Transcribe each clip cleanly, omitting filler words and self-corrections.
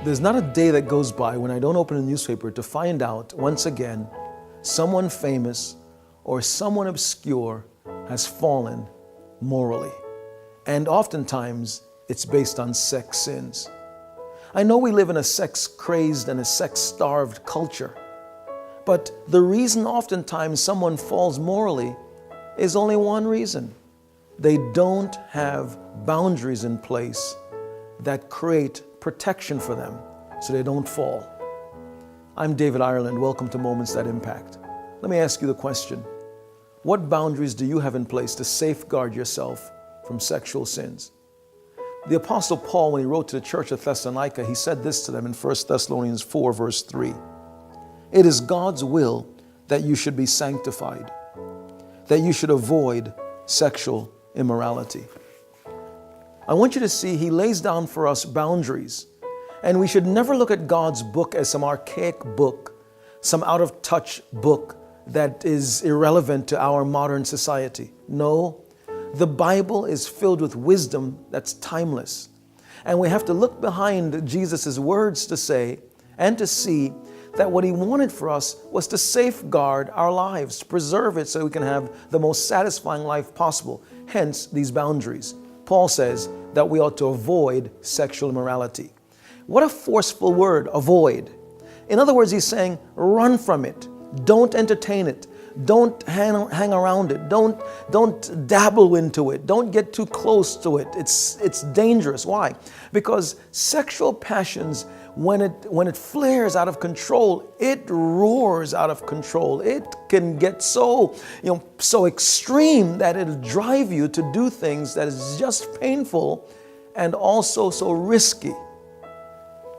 There's not a day that goes by when I don't open a newspaper to find out, once again, someone famous or someone obscure has fallen morally. And oftentimes, it's based on sex sins. I know we live in a sex-crazed and a sex-starved culture, but the reason oftentimes someone falls morally is only one reason. They don't have boundaries in place that create protection for them so they don't fall. I'm David Ireland. Welcome to Moments That Impact. Let me ask you the question. What boundaries do you have in place to safeguard yourself from sexual sins? The Apostle Paul, when he wrote to the church of Thessalonica, he said this to them in 1 Thessalonians 4, verse 3. It is God's will that you should be sanctified, that you should avoid sexual immorality. I want you to see he lays down for us boundaries, and we should never look at God's book as some archaic book, some out-of-touch book that is irrelevant to our modern society. No, the Bible is filled with wisdom that's timeless. And we have to look behind Jesus' words to say and to see that what he wanted for us was to safeguard our lives, to preserve it so we can have the most satisfying life possible. Hence, these boundaries. Paul says that we ought to avoid sexual immorality. What a forceful word, avoid. In other words, he's saying, run from it. Don't entertain it. Don't hang around it. Don't dabble into it. Don't get too close to it. It's dangerous. Why? Because sexual passions, when it flares out of control, it roars out of control. It can get so extreme that it'll drive you to do things that is just painful and also so risky.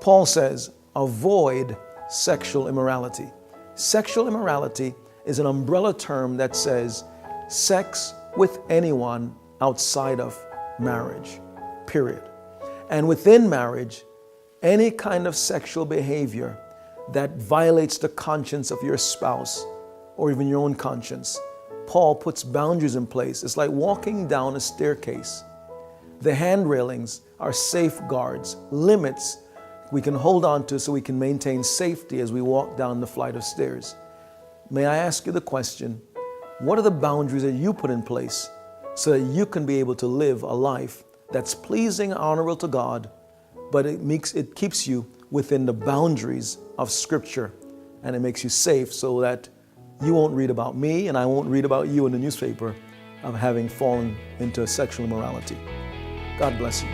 Paul says, avoid sexual immorality. Sexual immorality is an umbrella term that says sex with anyone outside of marriage, period. And within marriage, any kind of sexual behavior that violates the conscience of your spouse or even your own conscience. Paul puts boundaries in place. It's like walking down a staircase. The hand railings are safeguards, limits we can hold on to so we can maintain safety as we walk down the flight of stairs. May I ask you the question, what are the boundaries that you put in place so that you can be able to live a life that's pleasing and honorable to God, but it keeps you within the boundaries of Scripture, and it makes you safe so that you won't read about me and I won't read about you in the newspaper of having fallen into sexual immorality. God bless you.